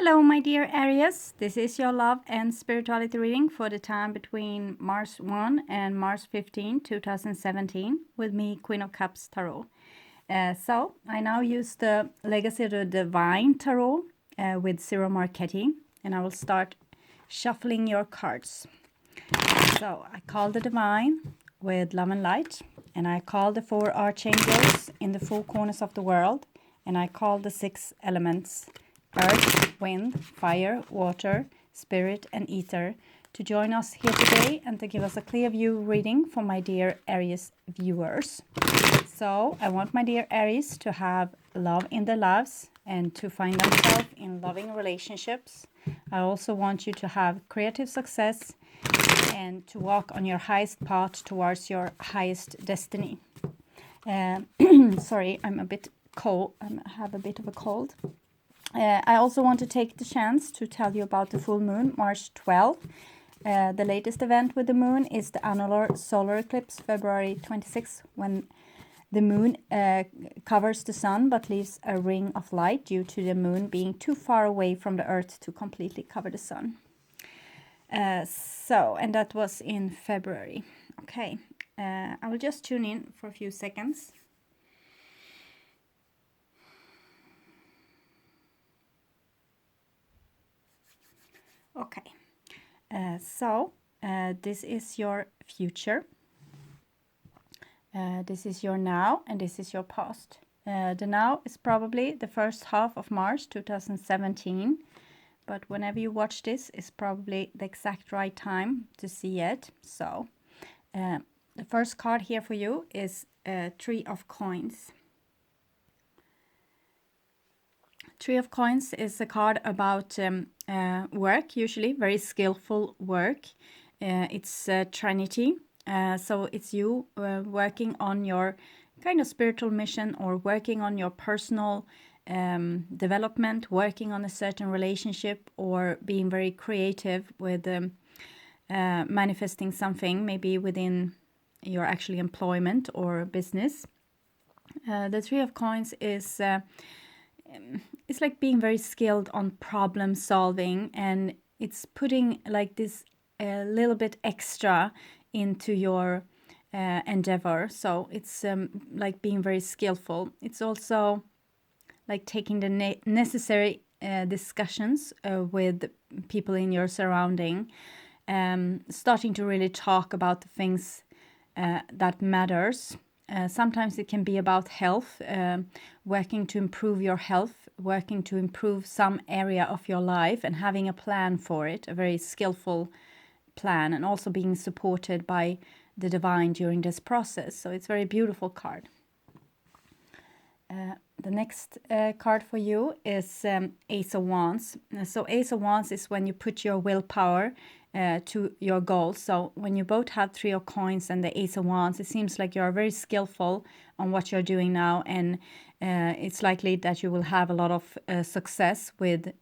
Hello, my dear Aries. This is your love and spirituality reading for the time between March 1 and March 15, 2017, with me, Queen of Cups Tarot. So, I now use the Legacy of the Divine Tarot with Zero Marchetti, and I will start shuffling your cards. So, I call the Divine with Love and Light, and I call the 4 Archangels in the 4 corners of the world, and I call the 6 elements: earth, wind, fire, water, spirit, and ether, to join us here today and to give us a clear view reading for my dear Aries viewers. So I want my dear Aries to have love in their lives and to find themselves in loving relationships. I also want you to have creative success and to walk on your highest path towards your highest destiny. Sorry, I'm a bit cold. I have a bit of a cold. I also want to take the chance to tell you about the full moon, March 12th. The latest event with the moon is the annular solar eclipse, February 26th, when the moon covers the sun but leaves a ring of light due to the moon being too far away from the earth to completely cover the sun. And that was in February. Okay, I will just tune in for a few seconds. Okay, so this is your future. This is your now, and this is your past. The now is probably the first half of March 2017, but whenever you watch this, is probably the exact right time to see it. So the first card here for you is Three of Coins. Three of Coins is a card about work, usually very skillful work. It's Trinity, so it's you working on your kind of spiritual mission, or working on your personal development, working on a certain relationship, or being very creative with manifesting something, maybe within your actually employment or business. The Three of Coins is it's like being very skilled on problem solving, and it's putting like this a little bit extra into your endeavor. So it's like being very skillful. It's also like taking the necessary discussions with people in your surrounding, starting to really talk about the things that matters. Sometimes it can be about health, working to improve your health, working to improve some area of your life and having a plan for it, a very skillful plan, and also being supported by the divine during this process. So it's a very beautiful card. The next card for you is Ace of Wands. So Ace of Wands is when you put your willpower to your goals. So when you both have Three of Coins and the Ace of Wands, it seems like you're very skillful on what you're doing now, and it's likely that you will have a lot of success with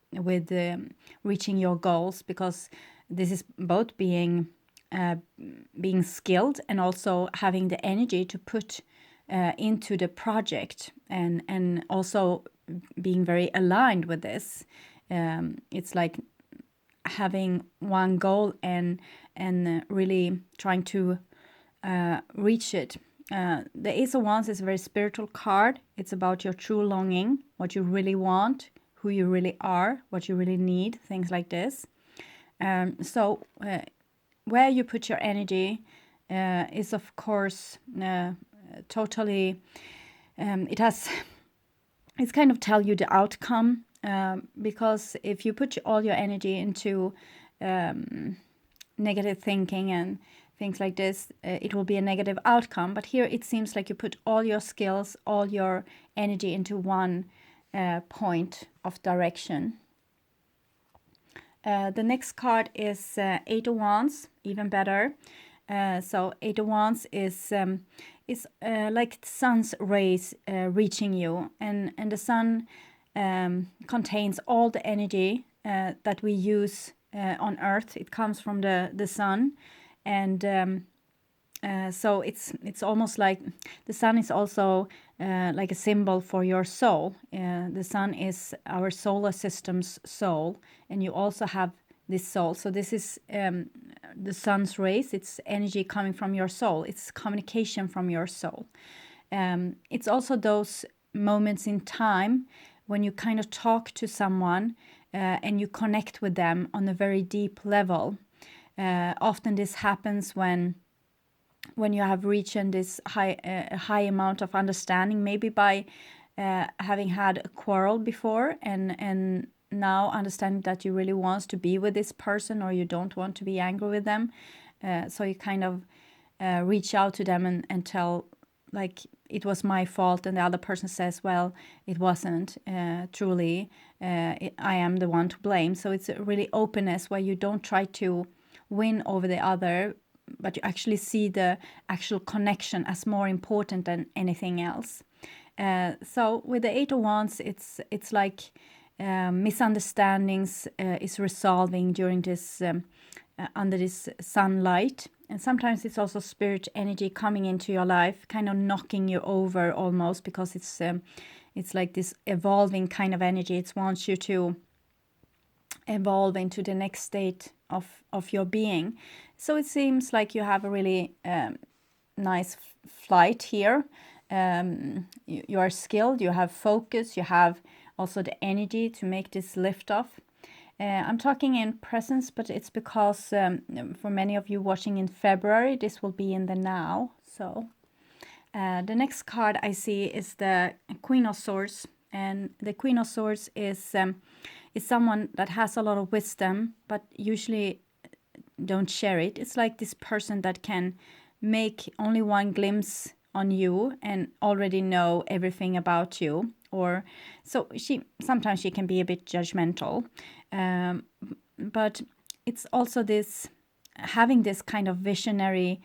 reaching your goals, because this is both being skilled and also having the energy to put into the project, and also being very aligned with this. It's like having one goal and really trying to reach it. The Ace of Wands is a very spiritual card. It's about your true longing, what you really want, who you really are, what you really need, things like this. So where you put your energy is, of course, totally, it's kind of tell you the outcome, because if you put all your energy into negative thinking and things like this, it will be a negative outcome. But here it seems like you put all your skills, all your energy into one point of direction. The next card is Eight of Wands, even better. So Eight of Wands is like the sun's rays reaching you, and the sun contains all the energy that we use on Earth. It comes from the sun, and So it's almost like the sun is also like a symbol for your soul. The sun is our solar system's soul, and you also have this soul. So this is the sun's rays. It's energy coming from your soul. It's communication from your soul. It's also those moments in time when you kind of talk to someone and you connect with them on a very deep level. Often this happens when you have reached this high amount of understanding, maybe by having had a quarrel before and now understanding that you really want to be with this person, or you don't want to be angry with them. So you kind of reach out to them and tell, like, it was my fault, and the other person says, well, it wasn't truly, I am the one to blame. So it's a really openness where you don't try to win over the other, but you actually see the actual connection as more important than anything else. So with the Eight of Wands, it's like misunderstandings is resolving during this under this sunlight. And sometimes it's also spirit energy coming into your life, kind of knocking you over almost, because it's like this evolving kind of energy. It wants you to evolve into the next state of your being. So it seems like you have a really nice flight here. You are skilled, you have focus, you have also the energy to make this lift off. I'm talking in presence, but it's because for many of you watching in February, this will be in the now. So the next card I see is the Queen of Swords, and the Queen of Swords is someone that has a lot of wisdom, but usually don't share it. It's like this person that can make only one glimpse on you and already know everything about you. Or so sometimes she can be a bit judgmental, but it's also this having this kind of visionary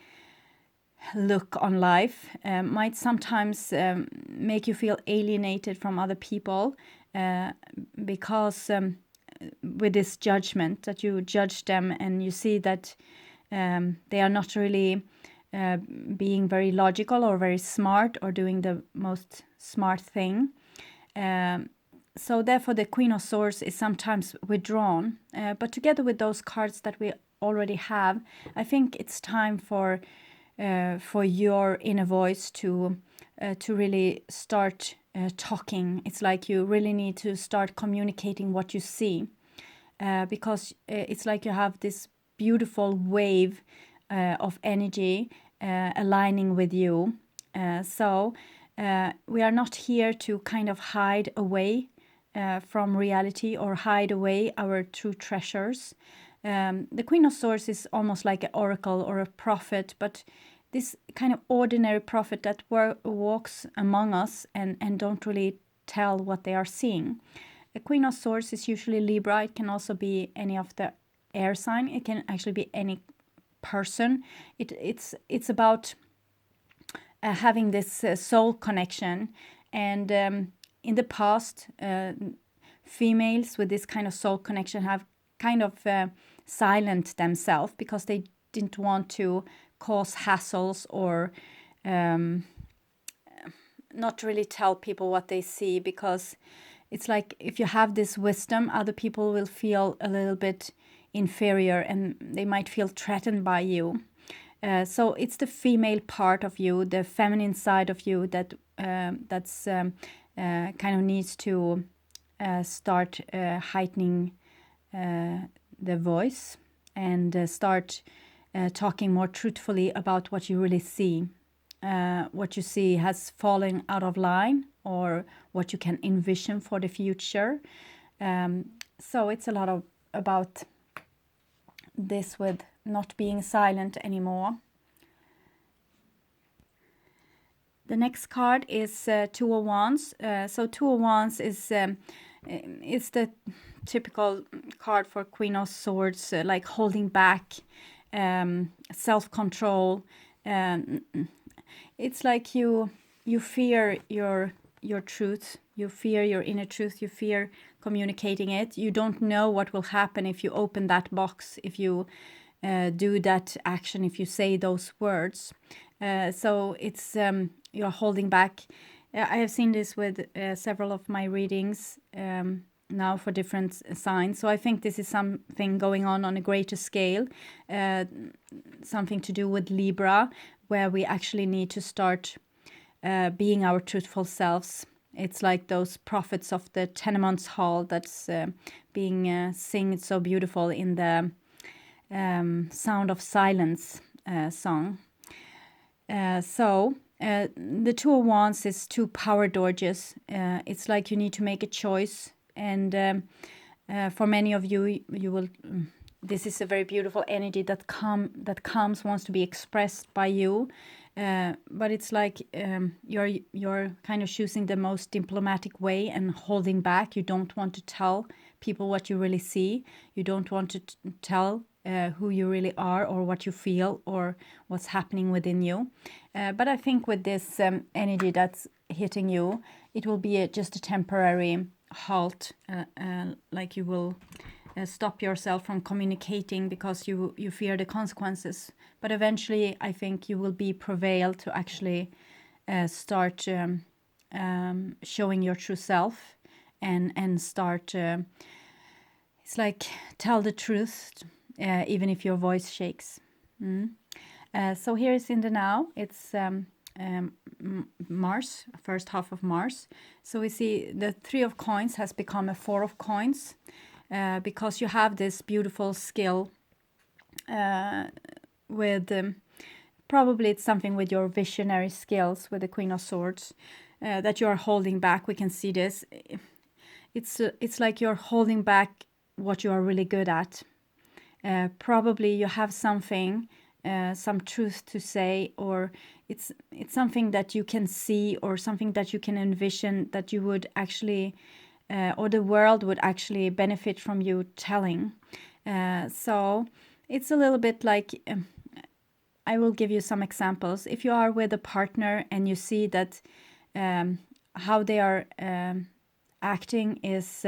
look on life might sometimes make you feel alienated from other people, because with this judgment that you judge them and you see that they are not really being very logical or very smart or doing the most smart thing. So therefore the Queen of Swords is sometimes withdrawn, but together with those cards that we already have, I think it's time for your inner voice to really start talking. It's like you really need to start communicating what you see, because it's like you have this beautiful wave of energy aligning with you. So we are not here to kind of hide away from reality or hide away our true treasures. The Queen of Swords is almost like an oracle or a prophet, but this kind of ordinary prophet that walks among us and don't really tell what they are seeing. The Queen of Swords is usually Libra. It can also be any of the air sign. It can actually be any person. It's about having this soul connection. And in the past, females with this kind of soul connection have kind of silent themselves because they didn't want to cause hassles or not really tell people what they see, because it's like if you have this wisdom, other people will feel a little bit inferior and they might feel threatened by you. So it's the female part of you, the feminine side of you that that's kind of needs to start heightening the voice and start talking more truthfully about what you really see. What you see has fallen out of line, or what you can envision for the future. So it's a lot about this with not being silent anymore. The next card is Two of Wands. So Two of Wands is the typical card for Queen of Swords, like holding back, self-control. It's like you fear your truth. You fear your inner truth. You fear communicating it. You don't know what will happen if you open that box, if you do that action, if you say those words. So it's you're holding back. I have seen this with several of my readings now for different signs. So I think this is something going on a greater scale, something to do with Libra, where we actually need to start being our truthful selves. It's like those prophets of the Tenements Hall that's being singed so beautiful in the Sound of Silence song. The Two of Wands is two power doges. It's like you need to make a choice, and for many of you, you will. This is a very beautiful energy that comes, wants to be expressed by you, but it's like you're kind of choosing the most diplomatic way and holding back. You don't want to tell people what you really see. You don't want to tell who you really are, or what you feel, or what's happening within you. But I think with this energy that's hitting you, it will be just a temporary halt, like you will stop yourself from communicating because you fear the consequences. But eventually, I think you will be prevailed to actually start showing your true self, and start. It's like tell the truth, even if your voice shakes. So here is in the now. It's Mars, first half of Mars. So we see the Three of Coins has become a Four of Coins, because you have this beautiful skill with probably it's something with your visionary skills with the Queen of Swords that you are holding back. We can see this. It's like you're holding back what you are really good at. Probably you have something, some truth to say, or it's something that you can see, or something that you can envision that you would actually, or the world would actually benefit from you telling. So it's a little bit like, I will give you some examples. If you are with a partner and you see that how they are acting is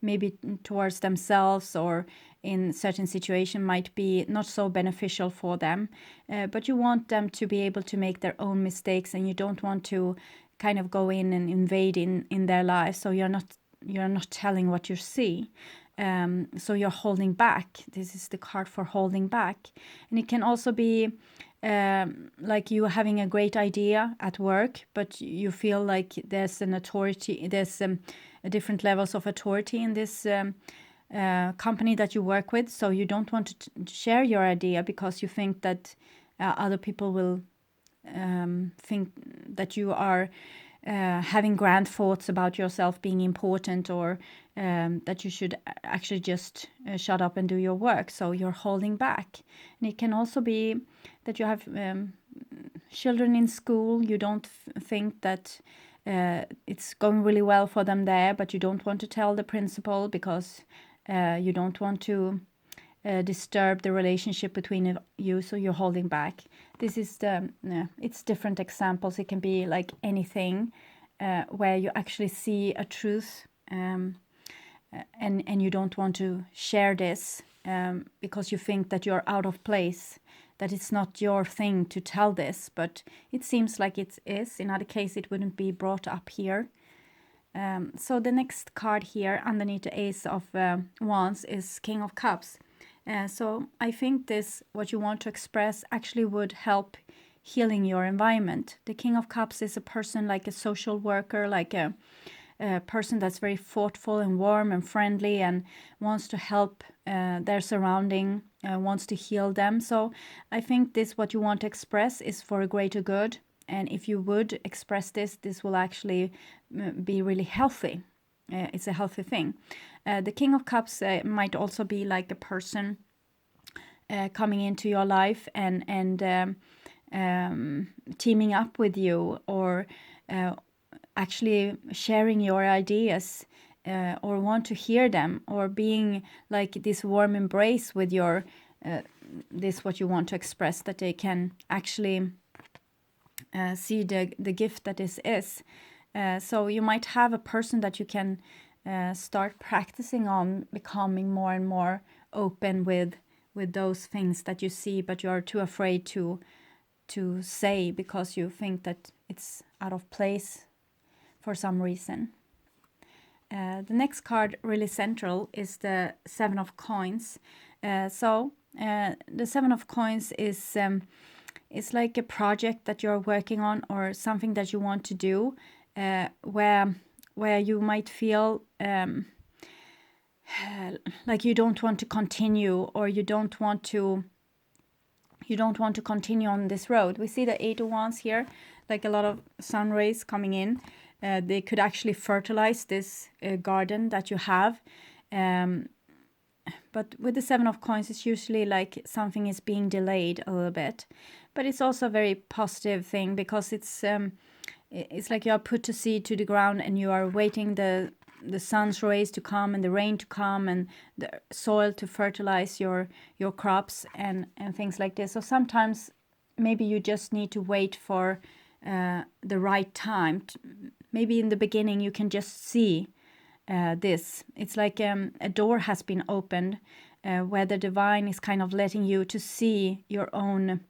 maybe towards themselves, or in certain situation might be not so beneficial for them, but you want them to be able to make their own mistakes, and you don't want to kind of go in and invade in their lives, so you're not telling what you see. So you're holding back. This is the card for holding back. And it can also be like you having a great idea at work, but you feel like there's an authority, there's different levels of authority in this company that you work with. So you don't want to share your idea because you think that other people will think that you are having grand thoughts about yourself being important, or that you should actually just shut up and do your work. So you're holding back. And it can also be that you have children in school. You don't think that it's going really well for them there, but you don't want to tell the principal because you don't want to disturb the relationship between you, so you're holding back. This is it's different examples. It can be like anything where you actually see a truth, and you don't want to share this because you think that you're out of place, that it's not your thing to tell this, but it seems like it is. In other case, it wouldn't be brought up here. So the next card here underneath the Ace of Wands is King of Cups. So I think this, what you want to express, actually would help healing your environment. The King of Cups is a person like a social worker, like a person that's very thoughtful and warm and friendly and wants to help their surrounding, wants to heal them. So I think this, what you want to express, is for a greater good. And if you would express this, this will actually be really healthy. It's a healthy thing. The King of Cups might also be like a person coming into your life and teaming up with you, or actually sharing your ideas, or want to hear them, or being like this warm embrace with your this, what you want to express, that they can actually see the gift that this is. So you might have a person that you can start practicing on becoming more and more open with with those things that you see, but you are too afraid to say because you think that it's out of place for some reason. The next card, really central, is the Seven of Coins. The Seven of Coins is it's like a project that you're working on or something that you want to do, where you might feel like you don't want to continue, or you don't want to continue on this road. We see the Eight of Wands here, like a lot of sun rays coming in. They could actually fertilize this garden that you have. But with the Seven of Coins, it's usually like something is being delayed a little bit. But it's also a very positive thing, because it's like you are put to seed to the ground and you are waiting the sun's rays to come and the rain to come and the soil to fertilize your crops and things like this. So sometimes maybe you just need to wait for the right time. Maybe in the beginning you can just see this. It's like a door has been opened where the divine is kind of letting you to see your own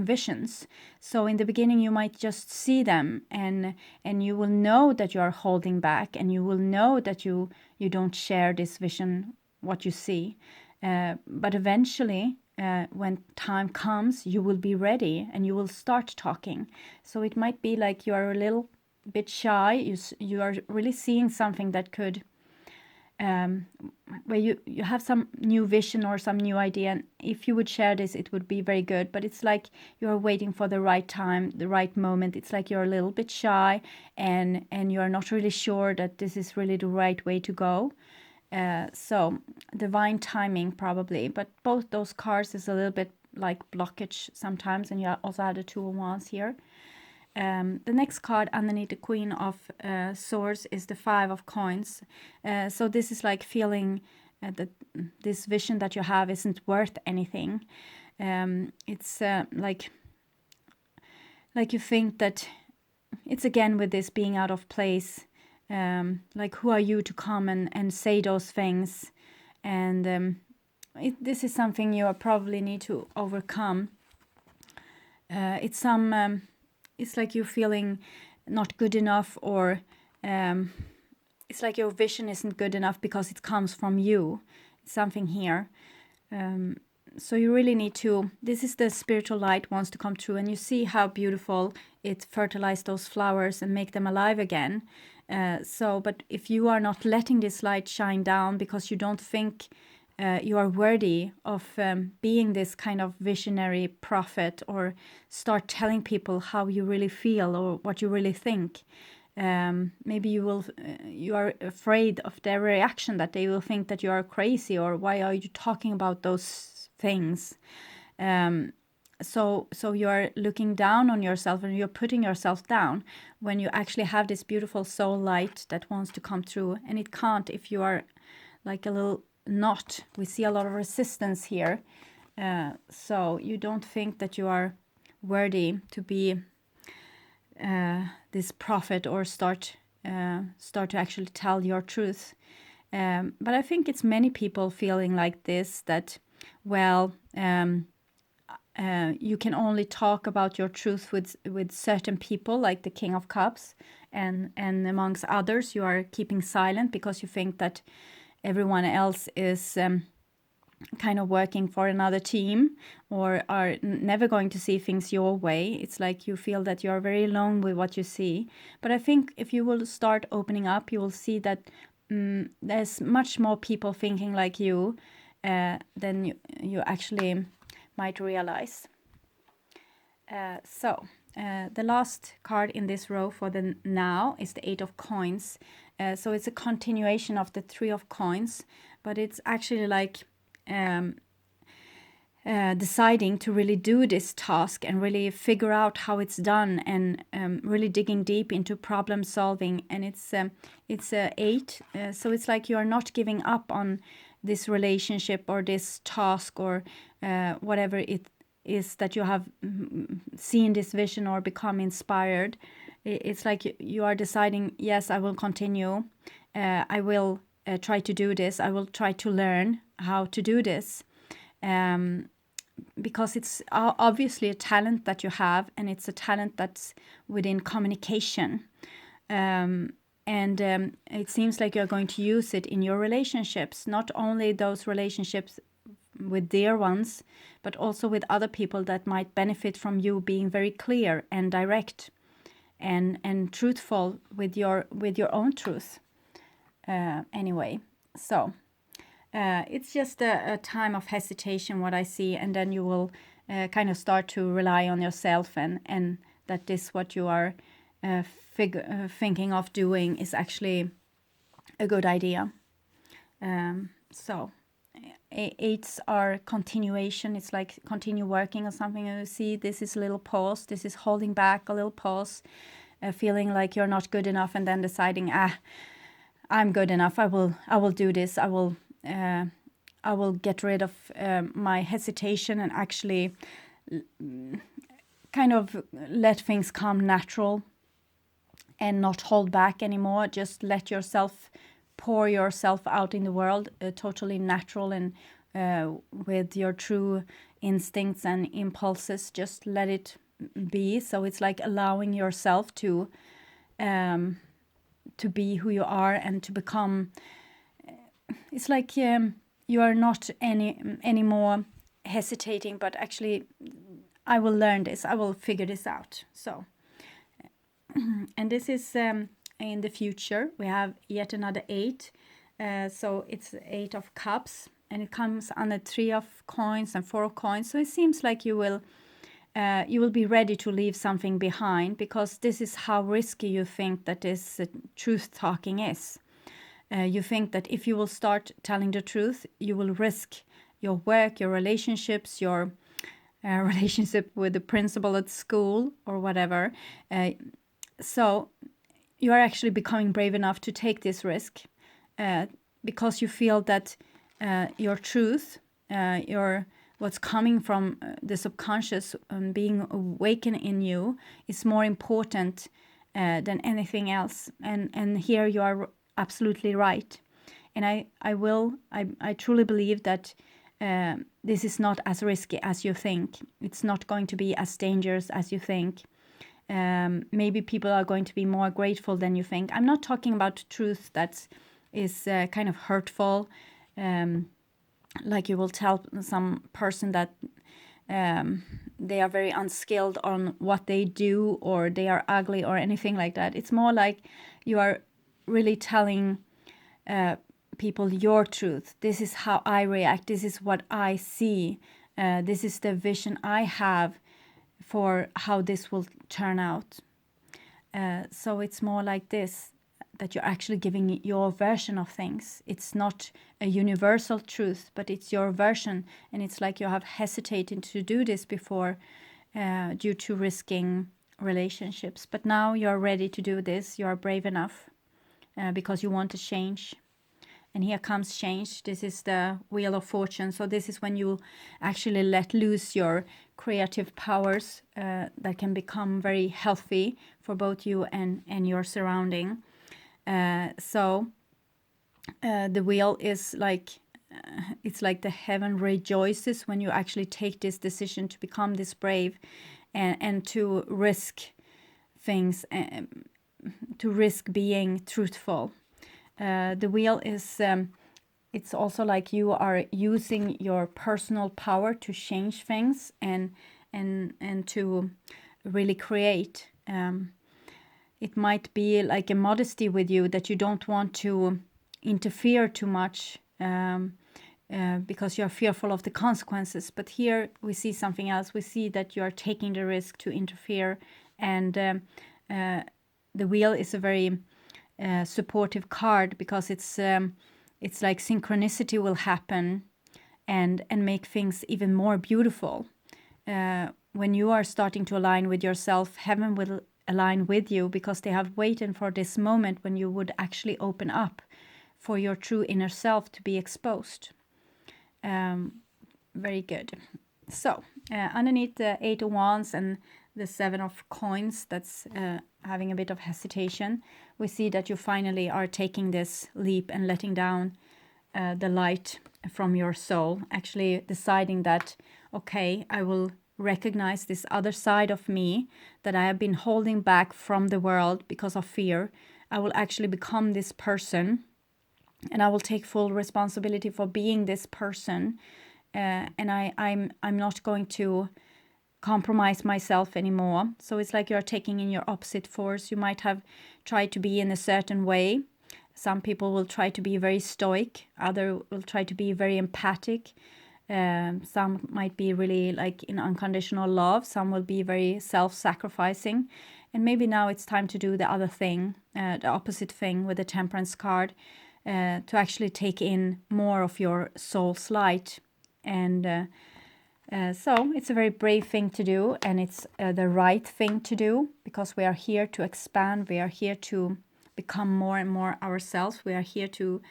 visions. So in the beginning you might just see them, and you will know that you are holding back, and you will know that you don't share this vision, what you see. But eventually, when time comes, you will be ready and you will start talking. So it might be like you are a little bit shy. You are really seeing something that could where you have some new vision or some new idea, and if you would share this, it would be very good. But it's like you're waiting for the right time, the right moment. It's like you're a little bit shy, and you're not really sure that this is really the right way to go. So divine timing probably, but both those cards is a little bit like blockage sometimes, and you also had the Two of Wands here. The next card underneath the Queen of Swords is the Five of Coins. So this is like feeling that this vision that you have isn't worth anything. It's like you think that it's again with this being out of place. Like, who are you to come and say those things? And this is something you probably need to overcome. It's like you're feeling not good enough, or it's like your vision isn't good enough because it comes from you. It's something here. So you really need to, this is the spiritual light wants to come through, and you see how beautiful it fertilizes those flowers and make them alive again. But if you are not letting this light shine down because you don't think you are worthy of being this kind of visionary prophet, or start telling people how you really feel or what you really think, maybe you are afraid of their reaction, that they will think that you are crazy, or why are you talking about those things. So you are looking down on yourself, and you're putting yourself down when you actually have this beautiful soul light that wants to come through, and it can't if you are like a little knot. We see a lot of resistance here. So you don't think that you are worthy to be this prophet, or start to actually tell your truth. But I think it's many people feeling like this, that, well, you can only talk about your truth with certain people, like the King of Cups, and amongst others you are keeping silent because you think that everyone else is kind of working for another team, or are never going to see things your way. It's like you feel that you're very alone with what you see. But I think if you will start opening up, you will see that there's much more people thinking like you than you actually might realize. The last card in this row for the now is the Eight of Coins. So it's a continuation of the Three of Coins, but it's actually like deciding to really do this task and really figure out how it's done, and really digging deep into problem solving. And it's eight, so it's like you are not giving up on this relationship or this task, or whatever it is that you have seen this vision or become inspired. It's like you are deciding, yes, I will continue. I will try to do this. I will try to learn how to do this. Because it's obviously a talent that you have, and it's a talent that's within communication. And it seems like you're going to use it in your relationships, not only those relationships with dear ones, but also with other people that might benefit from you being very clear and direct and truthful with your own truth. Anyway, so it's just a time of hesitation, what I see, and then you will kind of start to rely on yourself, and that this what you are thinking of doing is actually a good idea. So eights are continuation. It's like continue working on something, and you see this is a little pause. This is holding back, a little pause, feeling like you're not good enough, and then deciding, I'm good enough. I will do this. I will get rid of my hesitation and actually kind of let things come natural and not hold back anymore. Just let yourself pour yourself out in the world, totally natural and with your true instincts and impulses. Just let it be. So it's like allowing yourself to be who you are and to become. It's like you are not anymore hesitating, but actually, I will learn this. I will figure this out. So, and this is in the future. We have yet another 8. So it's 8 of cups, and it comes under 3 of coins and 4 of coins. So it seems like you will be ready to leave something behind, because this is how risky you think that this truth talking is. You think that if you will start telling the truth, you will risk your work, your relationships, your relationship with the principal at school or whatever. So you are actually becoming brave enough to take this risk because you feel that your truth, what's coming from the subconscious being awakened in you is more important than anything else. And here you are absolutely right. And I truly believe that this is not as risky as you think. It's not going to be as dangerous as you think. Maybe people are going to be more grateful than you think. I'm not talking about truth that is kind of hurtful, like you will tell some person that they are very unskilled on what they do, or they are ugly or anything like that. It's more like you are really telling people your truth. This is how I react. This is what I see. This is the vision I have for how this will turn out. So it's more like this, that you're actually giving your version of things. It's not a universal truth, but it's your version. And it's like you have hesitated to do this before due to risking relationships. But now you're ready to do this. You're brave enough because you want to change. And here comes change. This is the Wheel of Fortune. So this is when you actually let loose your creative powers that can become very healthy for both you and your surrounding. So the wheel is like, it's like the heaven rejoices when you actually take this decision to become this brave and to risk things, to risk being truthful. The wheel is, it's also like you are using your personal power to change things and to really create. It might be like a modesty with you that you don't want to interfere too much because you're fearful of the consequences. But here we see something else. We see that you are taking the risk to interfere, and the wheel is a very supportive card, because it's like synchronicity will happen and make things even more beautiful. When you are starting to align with yourself, heaven will align with you, because they have waited for this moment when you would actually open up for your true inner self to be exposed. Very good. So underneath the 8 of Wands and the 7 of Coins that's having a bit of hesitation, we see that you finally are taking this leap and letting down the light from your soul, actually deciding that, okay, I will recognize this other side of me that I have been holding back from the world because of fear. I will actually become this person, and I will take full responsibility for being this person. And I'm not going to compromise myself anymore. So it's like you're taking in your opposite force. You might have tried to be in a certain way. Some people will try to be very stoic. Other will try to be very empathic. Some might be really like in unconditional love. Some will be very self-sacrificing. And maybe now it's time to do the other thing, the opposite thing with the Temperance card, to actually take in more of your soul's light. And so it's a very brave thing to do, and it's the right thing to do, because we are here to expand. We are here to become more and more ourselves. We are here to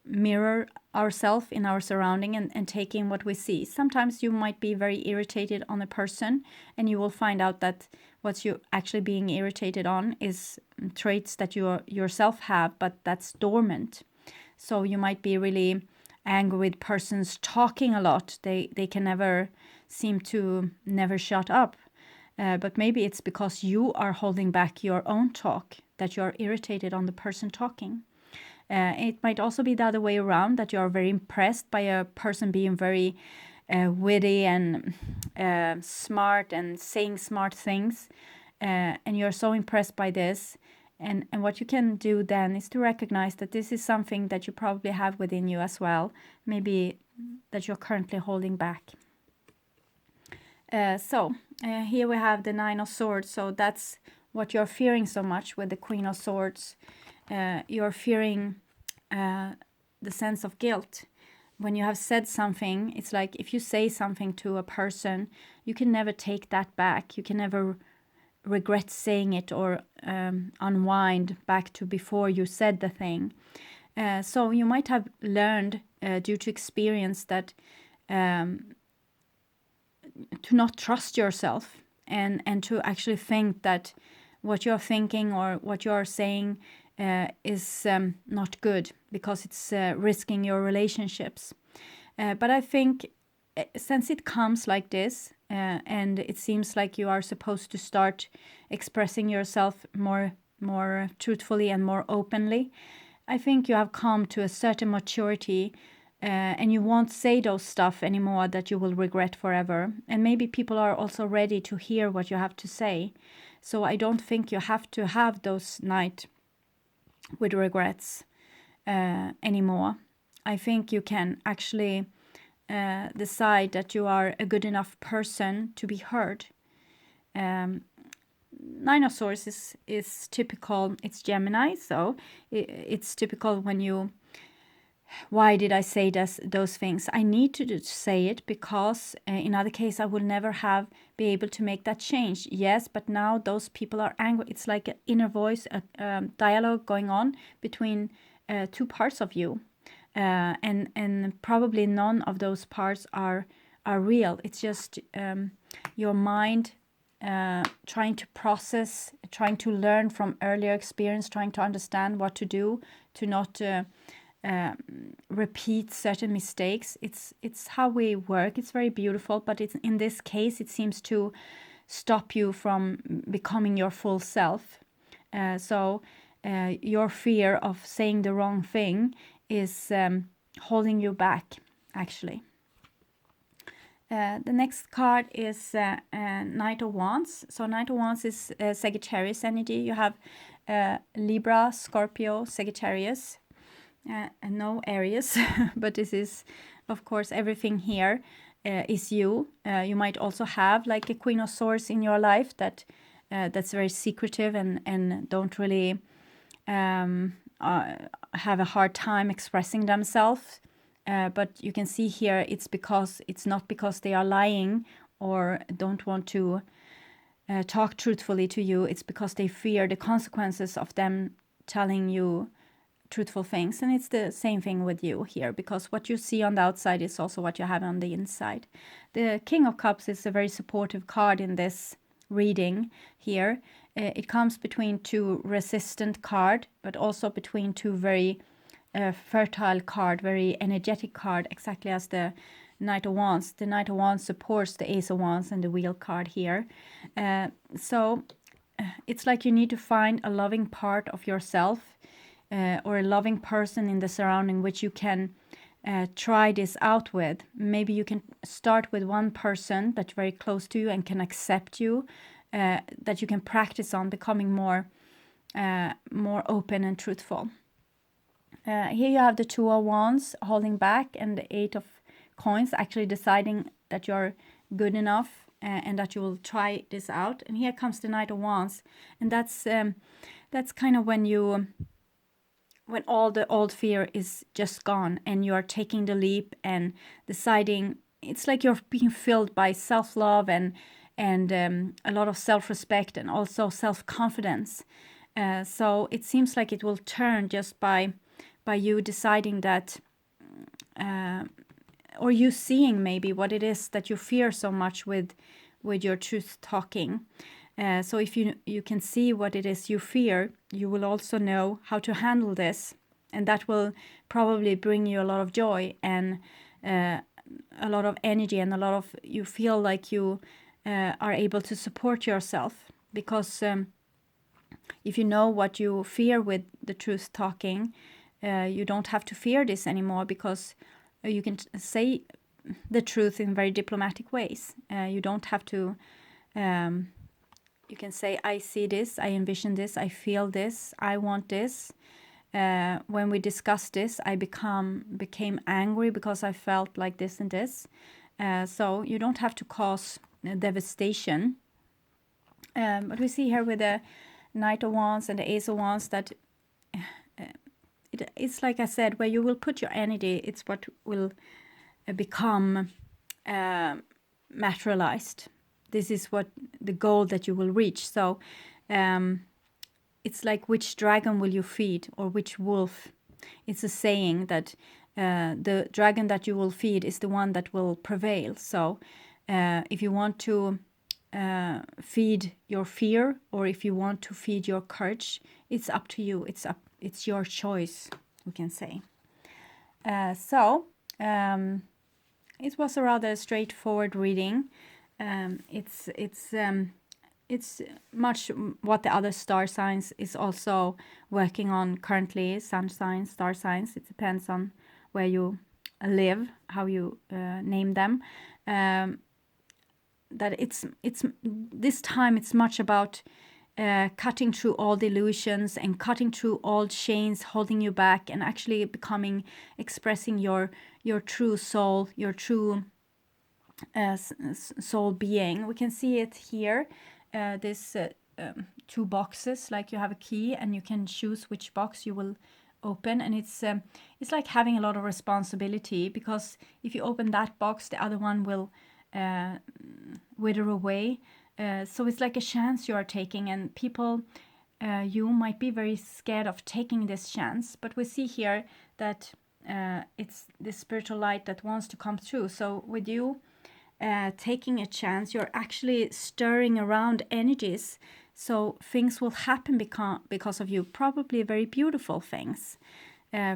mirror ourselves in our surrounding and take in what we see. Sometimes you might be very irritated on a person, and you will find out that what you're actually being irritated on is traits that you yourself have, but that's dormant. So you might be really angry with persons talking a lot. They can never seem to never shut up. But maybe it's because you are holding back your own talk, that you're irritated on the person talking. It might also be the other way around, that you're very impressed by a person being very witty and smart and saying smart things. And you're so impressed by this. And what you can do then is to recognize that this is something that you probably have within you as well. Maybe that you're currently holding back. So here we have the 9 of Swords. So that's what you're fearing so much with the Queen of Swords. You're fearing the sense of guilt. When you have said something, it's like if you say something to a person, you can never take that back. You can never regret saying it or unwind back to before you said the thing. So you might have learned due to experience that to not trust yourself and to actually think that what you're thinking or what you're saying is not good, because it's risking your relationships. But I think since it comes like this, and it seems like you are supposed to start expressing yourself more truthfully and more openly, I think you have come to a certain maturity, and you won't say those stuff anymore that you will regret forever. And maybe people are also ready to hear what you have to say. So I don't think you have to have those nights with regrets anymore. I think you can actually decide that you are a good enough person to be heard. 9 of Swords is typical. It's Gemini, so it's typical when you... Why did I say those things? I need to say it because in other case I will never be able to make that change. Yes, but now those people are angry. It's like an inner voice, a dialogue going on between two parts of you. And probably none of those parts are real. It's just your mind trying to process, trying to learn from earlier experience, trying to understand what to do to not repeat certain mistakes. It's how we work. It's very beautiful, but in this case it seems to stop you from becoming your full self. So your fear of saying the wrong thing is holding you back, actually. The next card is Knight of Wands. So Knight of Wands is Sagittarius energy. You have Libra, Scorpio, Sagittarius, and no Aries. But this is, of course, everything here is you. You might also have like a Queen of Swords in your life that's very secretive and don't really have a hard time expressing themselves. But you can see here it's not because they are lying or don't want to talk truthfully to you. It's because they fear the consequences of them truthful things. And it's the same thing with you here, because what you see on the outside is also what you have on the inside. The King of Cups is a very supportive card in this reading here. It comes between two resistant card, but also between two very fertile card, very energetic card, exactly as the Knight of Wands. The Knight of Wands supports the Ace of Wands and the Wheel card here. So it's like you need to find a loving part of yourself, or a loving person in the surrounding which you can try this out with. Maybe you can start with one person that's very close to you and can accept you, that you can practice on becoming more open and truthful. Here you have the Two of Wands holding back, and the Eight of Coins actually deciding that you're good enough and that you will try this out. And here comes the Knight of Wands, and that's kind of when all the old fear is just gone and you are taking the leap and deciding. It's like you're being filled by self-love and a lot of self-respect and also self-confidence. So it seems like it will turn just by you deciding that, or you seeing maybe what it is that you fear so much with your truth talking. So if you can see what it is you fear, you will also know how to handle this, and that will probably bring you a lot of joy and a lot of energy, and you feel like you are able to support yourself, because if you know what you fear with the truth talking, you don't have to fear this anymore, because you can say the truth in very diplomatic ways. You don't have to. You can say, I see this, I envision this, I feel this, I want this. When we discussed this, I became angry because I felt like this and this. So you don't have to cause devastation. But we see here with the Knight of Wands and the Ace of Wands that it's like I said, where you will put your energy, it's what will become materialized. This is what the goal that you will reach. So it's like, which dragon will you feed, or which wolf? It's a saying that the dragon that you will feed is the one that will prevail. So if you want to feed your fear, or if you want to feed your courage, it's up to you. It's your choice, we can say. So it was a rather straightforward reading. It's much what the other star signs is also working on currently. Sun signs, star signs. It depends on where you live, how you name them. That it's this time it's much about cutting through all delusions and cutting through all chains holding you back, and actually expressing your true soul, your true soul being. We can see it here. This two boxes, like you have a key and you can choose which box you will open, and it's like having a lot of responsibility, because if you open that box, the other one will wither away. So it's like a chance you are taking, and people, you might be very scared of taking this chance, but we see here that it's the spiritual light that wants to come through. So with you taking a chance, you're actually stirring around energies, so things will happen because of you, probably very beautiful things,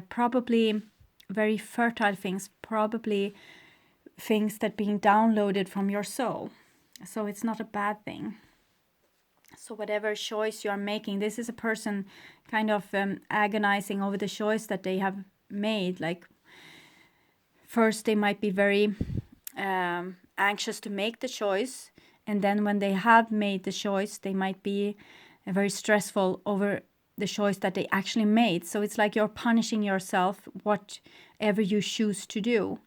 probably very fertile things, probably things that being downloaded from your soul. So it's not a bad thing. So whatever choice you are making, this is a person kind of agonizing over the choice that they have made. Like, first they might be very anxious to make the choice, and then when they have made the choice, they might be very stressful over the choice that they actually made. So it's like you're punishing yourself whatever you choose to do.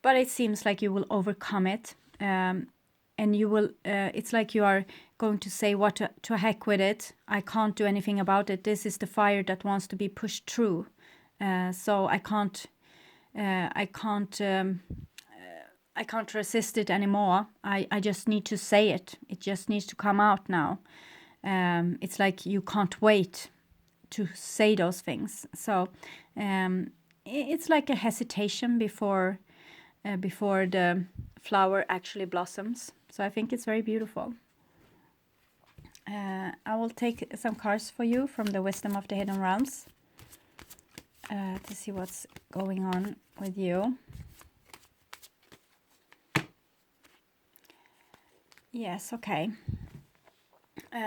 But it seems like you will overcome it, and you will. It's like you are going to say, "What to heck with it? I can't do anything about it. This is the fire that wants to be pushed through. So I can't resist it anymore. I just need to say it. It just needs to come out now." it's like you can't wait to say those things. So it's like a hesitation before the flower actually blossoms. So I think it's very beautiful. I will take some cards for you from the Wisdom of the Hidden Realms to see what's going on with you. Yes, okay.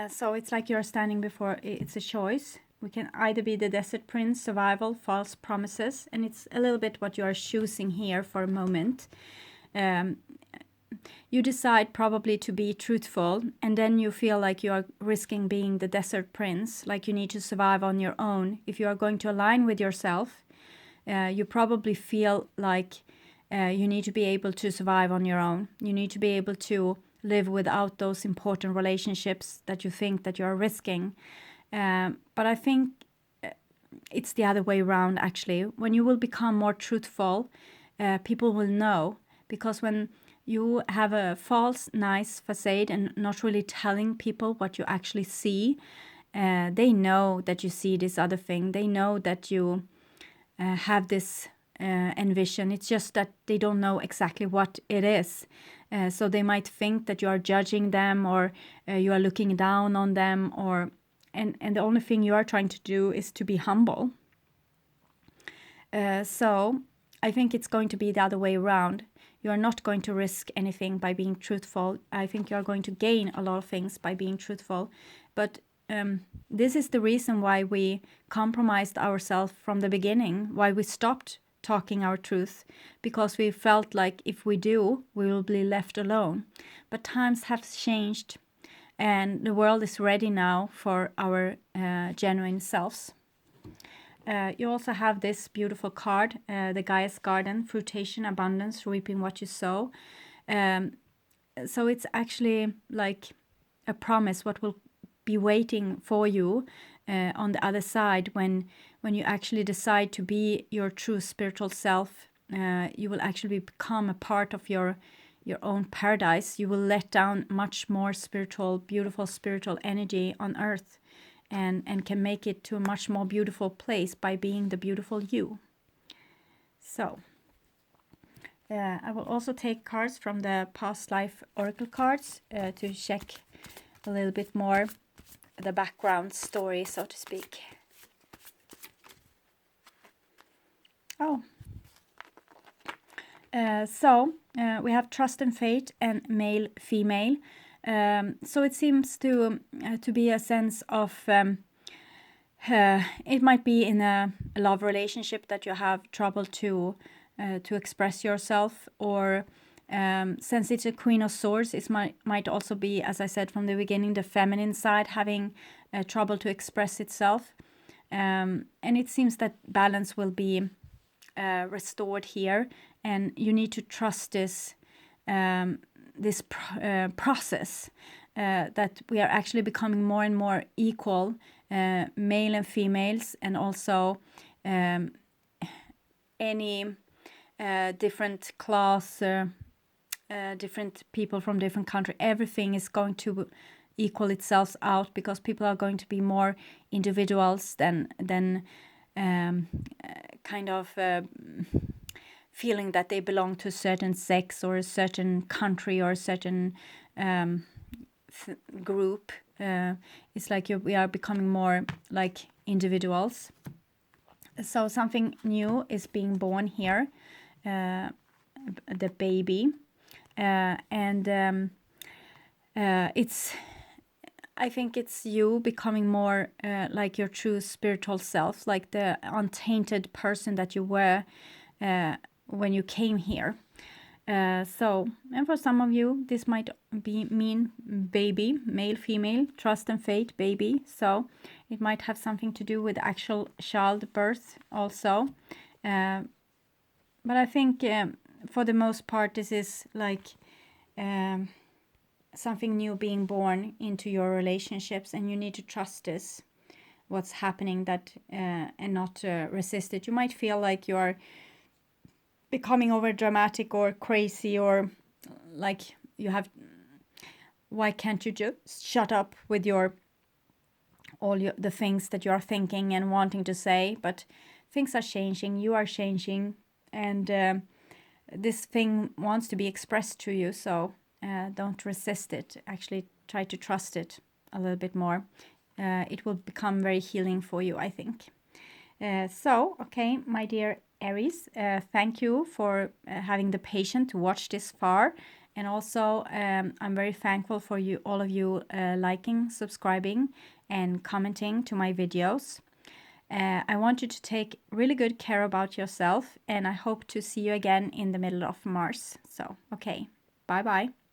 So it's like you're standing before, it's a choice. We can either be the Desert Prince, survival, false promises, and it's a little bit what you are choosing here for a moment. You decide probably to be truthful, and then you feel like you are risking being the Desert Prince, like you need to survive on your own. If you are going to align with yourself, you probably feel like you need to be able to survive on your own. You need to be able to live without those important relationships that you think that you are risking. But I think it's the other way around, actually. When you will become more truthful, people will know. Because when you have a false, nice facade and not really telling people what you actually see, they know that you see this other thing. They know that you have this envision. It's just that they don't know exactly what it is. So they might think that you are judging them, or you are looking down on them, or and the only thing you are trying to do is to be humble. So I think it's going to be the other way around. You are not going to risk anything by being truthful. I think you are going to gain a lot of things by being truthful. But this is the reason why we compromised ourselves from the beginning, why we stopped talking our truth, because we felt like if we do, we will be left alone. But times have changed, and the world is ready now for our genuine selves. You also have this beautiful card, the Gaia's Garden, fruition, abundance, reaping what you sow. So it's actually like a promise what will be waiting for you on the other side when you actually decide to be your true spiritual self. You will actually become a part of your own paradise. You will let down much more spiritual, beautiful spiritual energy on earth, and can make it to a much more beautiful place by being the beautiful you. So I will also take cards from the past life oracle cards to check a little bit more the background story, so to speak. Oh, we have trust and fate and male, female. So it seems to be a sense of it might be in a love relationship that you have trouble to express yourself, or since it's a Queen of Swords, it might also be, as I said from the beginning, the feminine side having trouble to express itself. And it seems that balance will be restored here, and you need to trust this process, that we are actually becoming more and more equal, male and females, and also any different class, different people from different country. Everything is going to equal itself out, because people are going to be more individuals than kind of feeling that they belong to a certain sex or a certain country or a certain group. It's like we are becoming more like individuals. So something new is being born here, the baby, and I think it's you becoming more like your true spiritual self, like the untainted person that you were when you came here. And for some of you, this might mean baby, male, female, trust and fate, baby. So it might have something to do with actual childbirth also. But I think for the most part, this is like something new being born into your relationships, and you need to trust this, what's happening, that and not resist it. You might feel like you're becoming over dramatic or crazy, or like you have, why can't you just shut up with your the things that you're thinking and wanting to say, but things are changing, you are changing, and this thing wants to be expressed to you, so don't resist it. Actually, try to trust it a little bit more. It will become very healing for you, I think. Okay, my dear Aries, thank you for having the patience to watch this far. And also, I'm very thankful for you, all of you liking, subscribing, and commenting to my videos. I want you to take really good care about yourself, and I hope to see you again in the middle of Mars. So, okay, bye-bye.